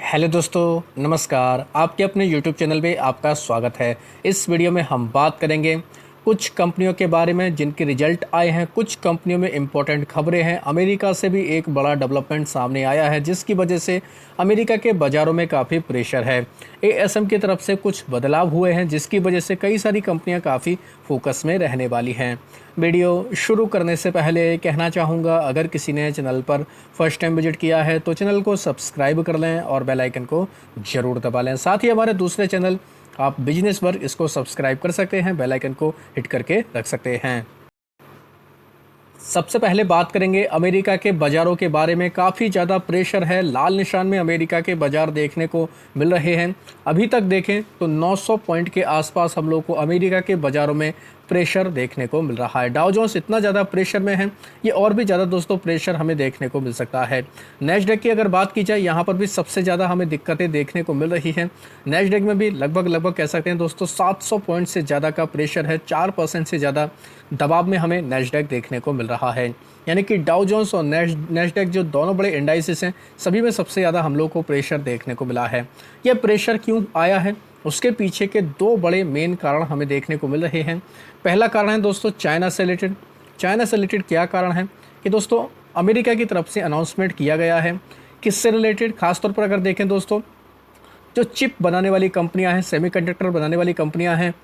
Hello दोस्तों, नमस्कार। आपके अपने YouTube चैनल पे आपका स्वागत है। इस वीडियो में हम बात करेंगे कुछ कंपनियों के बारे में जिनके रिजल्ट आए हैं। कुछ कंपनियों में इम्पोर्टेंट खबरें हैं। अमेरिका से भी एक बड़ा डेवलपमेंट सामने आया है जिसकी वजह से अमेरिका के बाज़ारों में काफ़ी प्रेशर है। ASM की तरफ से कुछ बदलाव हुए हैं जिसकी वजह से कई सारी कंपनियां काफ़ी फोकस में रहने वाली हैं। वीडियो शुरू करने से पहले कहना चाहूँगा, अगर किसी ने चैनल पर फर्स्ट टाइम विजिट किया है तो चैनल को सब्सक्राइब कर लें और बेल आइकन को ज़रूर दबा लें। साथ ही हमारे दूसरे चैनल आप बिजनेस वर्ग इसको सब्सक्राइब कर सकते हैं, बेल आइकन को हिट करके रख सकते हैं। सबसे पहले बात करेंगे अमेरिका के बाज़ारों के बारे में। काफ़ी ज़्यादा प्रेशर है, लाल निशान में अमेरिका के बाज़ार देखने को मिल रहे हैं। अभी तक देखें तो 900 पॉइंट के आसपास हम लोग को अमेरिका के बाज़ारों में प्रेशर देखने को मिल रहा है। डाउ जोन्स इतना ज़्यादा प्रेशर में है, ये और भी ज़्यादा दोस्तों प्रेशर हमें देखने को मिल सकता है। नैस्डैक की अगर बात की जाए, यहाँ पर भी सबसे ज़्यादा हमें दिक्कतें देखने को मिल रही हैं। नैस्डैक में भी लगभग कह सकते हैं दोस्तों 700 पॉइंट से ज़्यादा का प्रेशर है। 4% से ज़्यादा दबाव में हमें नैस्डैक देखने को मिल रहा है। यानी कि डाउ जोन्स और नैस्डैक जो दोनों बड़े इंडाइसिस हैं, सभी में सबसे ज़्यादा हम लोग को प्रेशर देखने को मिला है। यह प्रेशर क्यों आया है, उसके पीछे के दो बड़े मेन कारण हमें देखने को मिल रहे हैं। पहला कारण है दोस्तों चाइना से रिलेटेड। चाइना से रिलेटेड क्या कारण है कि दोस्तों अमेरिका की तरफ से अनाउंसमेंट किया गया है। किससे रिलेटेड? खासतौर पर अगर देखें दोस्तों, जो चिप बनाने वाली कंपनियां हैं, सेमीकंडक्टर बनाने वाली कंपनियां हैं,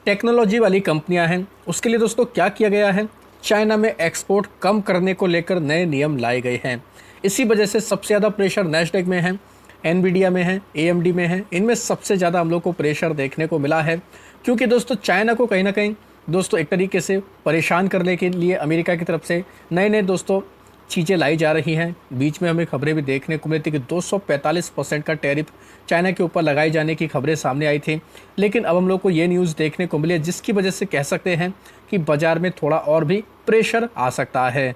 टेक्नोलॉजी वाली कंपनियां हैं, उसके लिए दोस्तों क्या किया गया है, चाइना में एक्सपोर्ट कम करने को लेकर नए नियम लाए गए हैं। इसी वजह से सबसे ज़्यादा प्रेशर नैस्डैक में है, एनवीडिया में है, AMD में है। इनमें सबसे ज़्यादा हम लोग को प्रेशर देखने को मिला है, क्योंकि दोस्तों चाइना को कहीं ना कहीं दोस्तों एक तरीके से परेशान करने के लिए अमेरिका की तरफ से नए नए दोस्तों चीज़ें लाई जा रही हैं। बीच में हमें खबरें भी देखने को मिली थी कि 245% का टैरिफ चाइना के ऊपर लगाए जाने की खबरें सामने आई थी। लेकिन अब हम लोग को ये न्यूज़ देखने को मिली है जिसकी वजह से कह सकते हैं कि बाज़ार में थोड़ा और भी प्रेशर आ सकता है।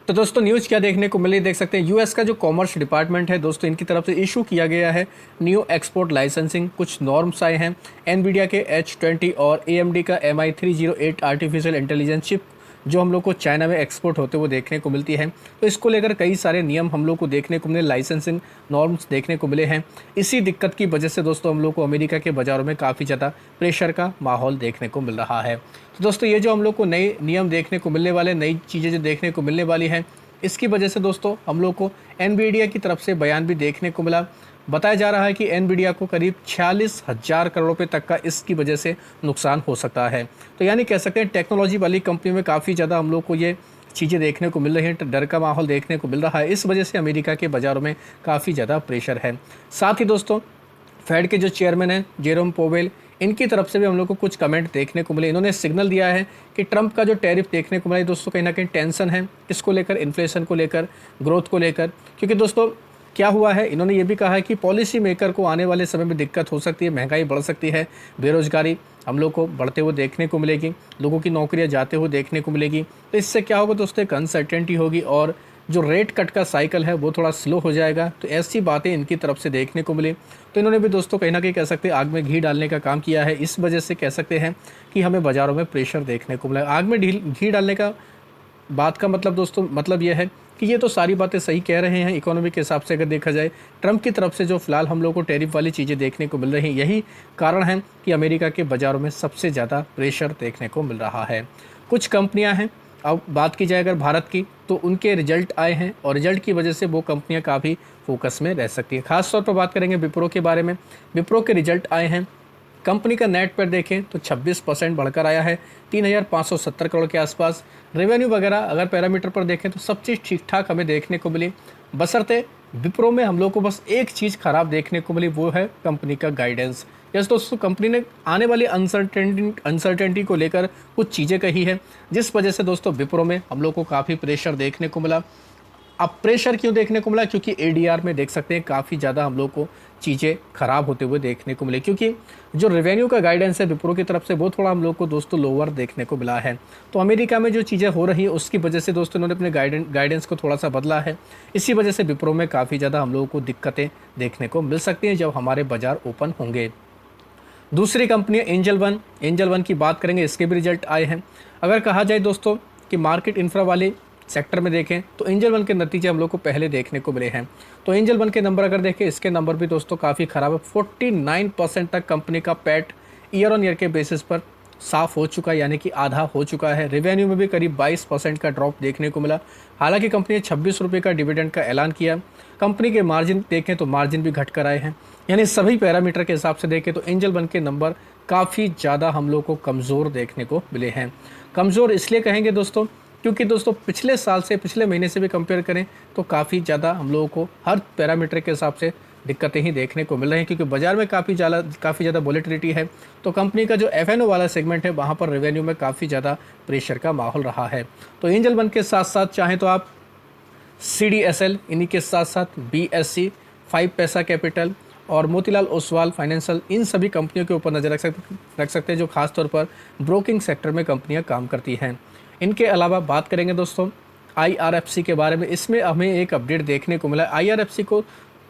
तो दोस्तों न्यूज़ क्या देखने को मिली, देख सकते हैं US का जो कॉमर्स डिपार्टमेंट है दोस्तों, इनकी तरफ से इशू किया गया है न्यू एक्सपोर्ट लाइसेंसिंग। कुछ नॉर्म्स आए हैं। एनवीडिया के H20 और AMD का MI308 आर्टिफिशियल इंटेलिजेंस चिप जो हम लोग को चाइना में एक्सपोर्ट होते हुए देखने को मिलती है, तो इसको लेकर कई सारे नियम हम लोग को देखने को मिले, लाइसेंसिंग नॉर्म्स देखने को मिले हैं। इसी दिक्कत की वजह से दोस्तों हम लोग को अमेरिका के बाज़ारों में काफ़ी ज़्यादा प्रेशर का माहौल देखने को मिल रहा है। तो दोस्तों ये जो हम लोग को नए नियम देखने को मिलने वाले, नई चीज़ें जो देखने को मिलने वाली हैं, इसकी वजह से दोस्तों हम लोग को एनवीडिया की तरफ से बयान भी देखने को मिला। बताया जा रहा है कि एनवीडिया को करीब 46,000 करोड़ रुपए तक का इसकी वजह से नुकसान हो सकता है। तो यानी कह सकते हैं टेक्नोलॉजी वाली कंपनी में काफ़ी ज़्यादा हम लोग को ये चीज़ें देखने को मिल रही हैं, डर का माहौल देखने को मिल रहा है। इस वजह से अमेरिका के बाज़ारों में काफ़ी ज़्यादा प्रेशर है। साथ ही दोस्तों फेड के जो चेयरमैन हैं जेरोम पोवेल, इनकी तरफ से भी हम लोग को कुछ कमेंट देखने को मिले। इन्होंने सिग्नल दिया है कि ट्रंप का जो टैरिफ देखने को मिला है दोस्तों, कहीं ना कहीं टेंशन है इसको लेकर, इन्फ्लेशन को लेकर, ग्रोथ को लेकर। क्योंकि दोस्तों क्या हुआ है, इन्होंने ये भी कहा है कि पॉलिसी मेकर को आने वाले समय में दिक्कत हो सकती है, महंगाई बढ़ सकती है, बेरोजगारी हम लोग को बढ़ते हुए देखने को मिलेगी, लोगों की नौकरियां जाते हुए देखने को मिलेगी। तो इससे क्या होगा दोस्तों, एक अनसर्टेनिटी होगी और जो रेट कट का साइकिल है वो थोड़ा स्लो हो जाएगा। तो ऐसी बातें इनकी तरफ से देखने को मिली। तो इन्होंने भी दोस्तों कहीं ना कहीं कह सकते हैं आग में घी डालने का काम किया है। इस वजह से कह सकते हैं कि हमें बाज़ारों में प्रेशर देखने को मिला। आग में घी डालने का बात का मतलब दोस्तों मतलब ये है कि ये तो सारी बातें सही कह रहे हैं। इकोनॉमी के हिसाब से अगर देखा जाए, ट्रंप की तरफ से जो फिलहाल हम लोग को टैरिफ वाली चीज़ें देखने को मिल रही हैं, यही कारण है कि अमेरिका के बाज़ारों में सबसे ज़्यादा प्रेशर देखने को मिल रहा है। कुछ कंपनियां हैं, अब बात की जाए अगर भारत की, तो उनके रिजल्ट आए हैं और रिजल्ट की वजह से वो कंपनियां काफ़ी फोकस में रह सकती है। खासतौर पर बात करेंगे विप्रो के बारे में। विप्रो के रिजल्ट आए हैं, कंपनी का नेट पर देखें तो 26% बढ़कर आया है, 3,570 करोड़ के आसपास। रेवेन्यू वगैरह अगर पैरामीटर पर देखें तो सब चीज़ ठीक ठाक हमें देखने को मिली। बशर्ते विप्रो में हम लोग को बस एक चीज़ खराब देखने को मिली, वो है कंपनी का गाइडेंस। जैसे दोस्तों कंपनी ने आने वाली अनसर्टेनिटी को लेकर कुछ चीज़ें कही है, जिस वजह से दोस्तों विप्रो में हम लोग को काफ़ी प्रेशर देखने को मिला। अब प्रेशर क्यों देखने को मिला? क्योंकि ADR में देख सकते हैं काफ़ी ज़्यादा हम लोग को चीज़ें ख़राब होते हुए देखने को मिले, क्योंकि जो रेवेन्यू का गाइडेंस है विप्रो की तरफ से वो थोड़ा हम लोग को दोस्तों लोअर देखने को मिला है। तो अमेरिका में जो चीज़ें हो रही है उसकी वजह से दोस्तों इन्होंने अपने गाइडेंस को थोड़ा सा बदला है। इसी वजह से विप्रो में काफ़ी ज़्यादा हम लोगों को दिक्कतें देखने को मिल सकती हैं जब हमारे बाज़ार ओपन होंगे। दूसरी कंपनी एंजल वन की बात करेंगे, इसके भी रिजल्ट आए हैं। अगर कहा जाए दोस्तों कि मार्केट इंफ्रा वाले सेक्टर में देखें तो एंजल वन के नतीजे हम लोग को पहले देखने को मिले हैं। तो एंजल वन के नंबर अगर देखें, इसके नंबर भी दोस्तों काफ़ी ख़राब है। 49% तक कंपनी का पैट ईयर ऑन ईयर के बेसिस पर साफ हो चुका है, यानी कि आधा हो चुका है। रेवेन्यू में भी करीब 22% का ड्रॉप देखने को मिला। हालांकि कंपनी ने 26 रुपये का डिविडेंड का ऐलान किया। कंपनी के मार्जिन देखें तो मार्जिन भी घट कर आए हैं, यानी सभी पैरामीटर के हिसाब से देखें तो एंजल वन के नंबर काफ़ी ज़्यादा हम लोग को कमज़ोर देखने को मिले हैं। कमज़ोर इसलिए कहेंगे दोस्तों क्योंकि दोस्तों पिछले साल से, पिछले महीने से भी कंपेयर करें तो काफ़ी ज़्यादा हम लोगों को हर पैरामीटर के हिसाब से दिक्कतें ही देखने को मिल रही हैं, क्योंकि बाजार में काफ़ी ज़्यादा वोलेटिलिटी है। तो कंपनी का जो एफएनओ वाला सेगमेंट है वहाँ पर रेवेन्यू में काफ़ी ज़्यादा प्रेशर का माहौल रहा है। तो एंजल वन के साथ साथ चाहें तो आप CDSL, इन्हीं के साथ साथ BSC, 5 पैसा कैपिटल और मोतीलाल ओसवाल फाइनेंशियल, इन सभी कंपनियों के ऊपर नज़र रख सकते हैं जो खासतौर पर ब्रोकिंग सेक्टर में कंपनियां काम करती हैं। इनके अलावा बात करेंगे दोस्तों IRFC के बारे में। इसमें हमें एक अपडेट देखने को मिला। IRFC को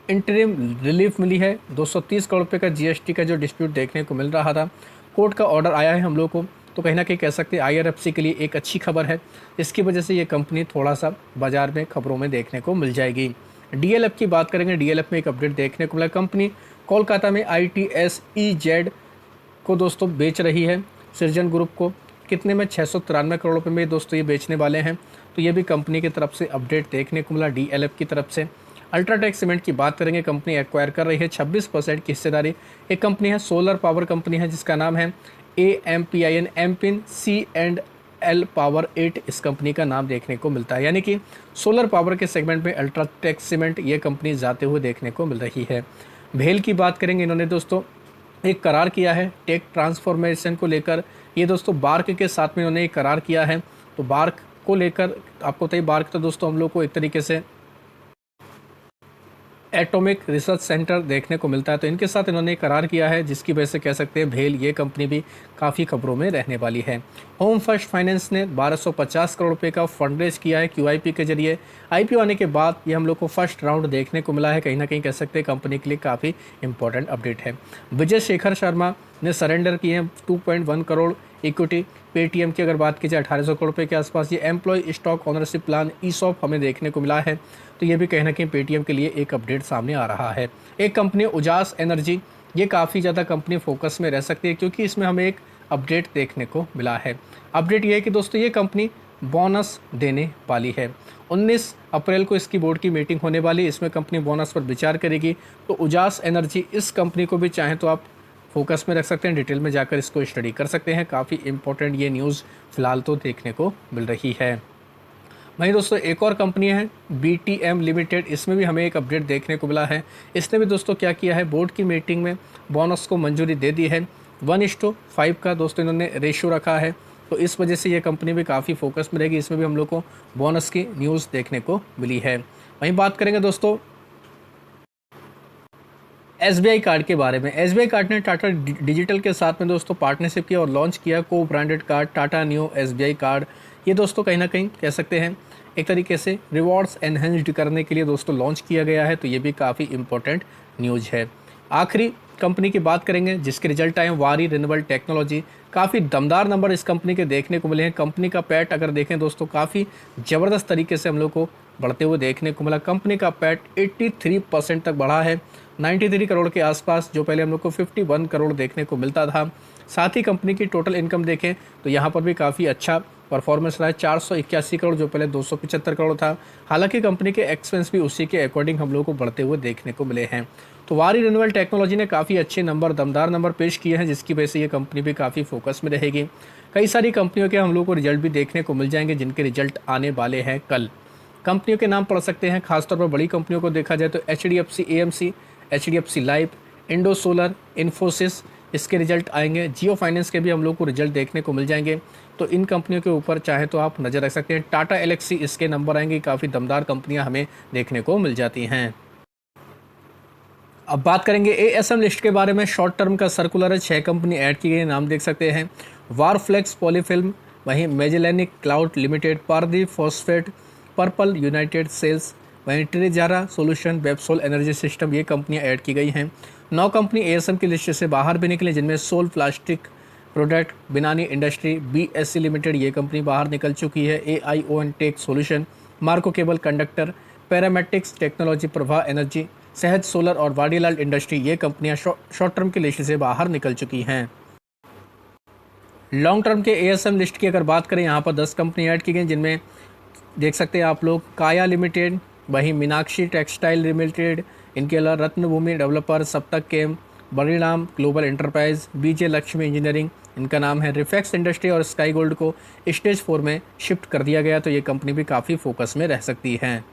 इंटरिम रिलीफ मिली है। 230 करोड़ रुपये का GST का जो डिस्प्यूट देखने को मिल रहा था, कोर्ट का ऑर्डर आया है हम लोग को। तो कहीं ना कहीं कह सकते हैं IRFC के लिए एक अच्छी खबर है। इसकी वजह से ये कंपनी थोड़ा सा बाजार में खबरों में देखने को मिल जाएगी। DLF की बात करेंगे। DLF में एक अपडेट देखने को मिला। कंपनी कोलकाता में ITSEZ को दोस्तों बेच रही है, सृजन ग्रुप को। कितने में? 693 करोड़ रुपये में दोस्तों ये बेचने वाले हैं। तो ये भी कंपनी की तरफ से अपडेट देखने को मिला DLF की तरफ से। अल्ट्राटेक सीमेंट की बात करेंगे। कंपनी एक्वायर कर रही है 26% की हिस्सेदारी। एक कंपनी है, सोलर पावर कंपनी है, जिसका नाम है AMPIN एमपिन C&L पावर 8 इस कंपनी का नाम देखने को मिलता है। यानी कि सोलर पावर के सेगमेंट में अल्ट्राटेक सीमेंट ये कंपनी जाते हुए देखने को मिल रही है। भेल की बात करेंगे। इन्होंने दोस्तों एक करार किया है टेक ट्रांसफॉर्मेशन को लेकर। ये दोस्तों बार्क के साथ में इन्होंने एक करार किया है। तो बार्क को लेकर आपको बताइए, बार्क तो दोस्तों हम लोग को एक तरीके से एटॉमिक रिसर्च सेंटर देखने को मिलता है। तो इनके साथ इन्होंने करार किया है, जिसकी वजह से कह सकते हैं भेल ये कंपनी भी काफ़ी खबरों में रहने वाली है। होम फर्स्ट फाइनेंस ने 1250 करोड़ रुपए का फंड रेज किया है QIP के जरिए। IPO आने के बाद ये हम लोग को फर्स्ट राउंड देखने को मिला है। कहीं ना कहीं कह सकते हैं कंपनी के लिए काफ़ी इंपॉर्टेंट अपडेट है। विजय शेखर शर्मा ने सरेंडर किए हैं 2.1 करोड़ इक्विटी। पेटीएम की अगर बात की जाए 1800 करोड़ रुपये के आसपास। ये employ stock ownership plan ESOP हमें देखने को मिला है। तो ये भी कहीं ना कहीं पेटीएम के लिए एक अपडेट सामने आ रहा है। एक कंपनी उजास एनर्जी, ये काफ़ी ज़्यादा कंपनी फोकस में रह सकती है, क्योंकि इसमें हमें एक अपडेट देखने को मिला है। अपडेट ये है कि दोस्तों ये कंपनी बोनस देने वाली है। 19 अप्रैल को इसकी बोर्ड की मीटिंग होने वाली है। इसमें कंपनी बोनस पर विचार करेगी। तो उजास एनर्जी, इस कंपनी को भी चाहें तो आप फोकस में रख सकते हैं, डिटेल में जाकर इसको स्टडी कर सकते हैं। काफ़ी इंपॉर्टेंट ये न्यूज़ फिलहाल तो देखने को मिल रही है। वहीं दोस्तों एक और कंपनी है BTM लिमिटेड। इसमें भी हमें एक अपडेट देखने को मिला है। इसने भी दोस्तों क्या किया है, बोर्ड की मीटिंग में बोनस को मंजूरी दे दी है। 1:5 का दोस्तों इन्होंने रेशियो रखा है। तो इस वजह से ये कंपनी भी काफ़ी फोकस में रहेगी। इसमें भी हम लोग को बोनस की न्यूज़ देखने को मिली है। वहीं बात करेंगे दोस्तों SBI कार्ड के बारे में। SBI कार्ड ने टाटा डिजिटल के साथ में दोस्तों पार्टनरशिप किया और लॉन्च किया को branded card Tata new SBI card. ये दोस्तों कहीं ना कहीं कह सकते हैं एक तरीके से रिवॉर्ड्स एनहेंस्ड करने के लिए दोस्तों लॉन्च किया गया है। तो ये भी काफ़ी इंपॉर्टेंट न्यूज़ है। आखिरी कंपनी की बात करेंगे जिसके रिजल्ट आए, वारी रिन्यूएबल टेक्नोलॉजी। काफ़ी दमदार नंबर इस कंपनी के देखने को मिले हैं। कंपनी का पैट अगर देखें दोस्तों काफ़ी ज़बरदस्त तरीके से हम लोग को बढ़ते हुए देखने को मिला। कंपनी का पैट 83% तक बढ़ा है, 93 करोड़ के आसपास, जो पहले हम लोग को 51 करोड़ देखने को मिलता था। साथ ही कंपनी की टोटल इनकम देखें तो यहाँ पर भी काफ़ी अच्छा परफॉर्मेंस रहा है, 481 करोड़ जो पहले 275 करोड़ था। हालांकि कंपनी के एक्सपेंस भी उसी के अकॉर्डिंग हम लोग को बढ़ते हुए देखने को मिले हैं। तो वारी रिन्यूएबल टेक्नोलॉजी ने काफ़ी अच्छे नंबर, दमदार नंबर पेश किए हैं, जिसकी वजह से ये कंपनी भी काफ़ी फोकस में रहेगी। कई सारी कंपनियों के हम लोग को रिजल्ट भी देखने को मिल जाएंगे, जिनके रिजल्ट आने वाले हैं कल। कंपनियों के नाम पढ़ सकते हैं। खासतौर पर बड़ी कंपनियों को देखा जाए तो HDFC AMC, HDFC life, Indo solar, Infosys, इसके रिजल्ट आएंगे। जियो फाइनेंस के भी हम लोग को रिजल्ट देखने को मिल जाएंगे। तो इन कंपनियों के ऊपर चाहे तो आप नज़र रख सकते हैं। टाटा एलेक्सी, इसके नंबर आएंगे। काफ़ी दमदार कंपनियां हमें देखने को मिल जाती हैं। अब बात करेंगे ASM लिस्ट के बारे में। शॉर्ट टर्म का सर्कुलर है, 6 कंपनी ऐड की गई, नाम देख सकते हैं। वारफ्लेक्स पॉलीफिल्म, वहीं Magellanic Cloud Limited, Paradeep Phosphate, Purple United Sales, वहीं ट्रिजारा सोल्यूशन, वेबसोल एनर्जी सिस्टम, ये कंपनियां ऐड की गई हैं। 9 कंपनी ASM की लिस्ट से बाहर भी निकली, जिनमें सोल Plastic Product, Binani Industry, BSC Limited, ये कंपनी बाहर निकल चुकी है। AION Tech Solution, Marco Cable Conductor, Paramatrix Technology, Prabha Energy, Sahaj Solar और वाडीलाल इंडस्ट्री, ये कंपनियां शॉर्ट टर्म की लिस्ट से बाहर निकल चुकी हैं। लॉन्ग टर्म के एएसएम लिस्ट की अगर बात करें, यहाँ पर 10 कंपनी ऐड की गई, जिनमें देख सकते हैं आप लोग काया लिमिटेड, वहीं मीनाक्षी टेक्सटाइल लिमिटेड, इनके अलावा रत्नभूमि डेवलपर, सप्तक केम, बरीराम ग्लोबल एंटरप्राइज, बीजे लक्ष्मी इंजीनियरिंग, इनका नाम है, रिफेक्स इंडस्ट्री और स्काई गोल्ड को स्टेज 4 में शिफ्ट कर दिया गया, तो ये कंपनी भी काफ़ी फोकस में रह सकती हैं।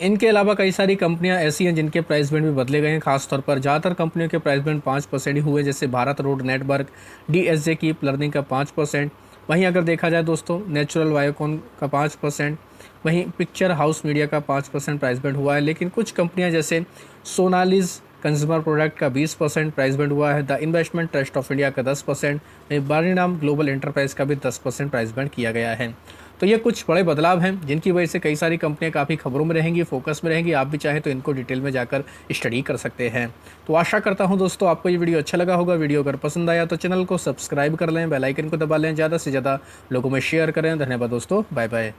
इनके अलावा कई सारी कंपनियां ऐसी हैं जिनके प्राइस बैंड भी बदले गए हैं, खासतौर पर ज़्यादातर कंपनियों के प्राइस बैंड 5% ही हुए, जैसे Bharat Road Network, DSJ Keep Learning का 5%। वहीं अगर देखा जाए दोस्तों, नेचुरल बायोकॉन का 5%, वहीं पिक्चर हाउस मीडिया का 5% प्राइस बैंड हुआ है। लेकिन कुछ कंपनियां जैसे सोनालिस कंज्यूमर प्रोडक्ट का 20% प्राइस बैंड हुआ है, the investment trust of India का 10%, वहीं बारीनाम ग्लोबल एंटरप्राइज का भी 10% प्राइस बैंड किया गया है। तो ये कुछ बड़े बदलाव हैं जिनकी वजह से कई सारी कंपनियां काफ़ी खबरों में रहेंगी, फोकस में रहेंगी। आप भी चाहें तो इनको डिटेल में जाकर स्टडी कर सकते हैं। तो आशा करता हूं दोस्तों आपको ये वीडियो अच्छा लगा होगा। वीडियो अगर पसंद आया तो चैनल को सब्सक्राइब कर लें, बेल आइकन को दबा लें, ज़्यादा से ज़्यादा लोगों में शेयर करें। धन्यवाद दोस्तों, बाय बाय।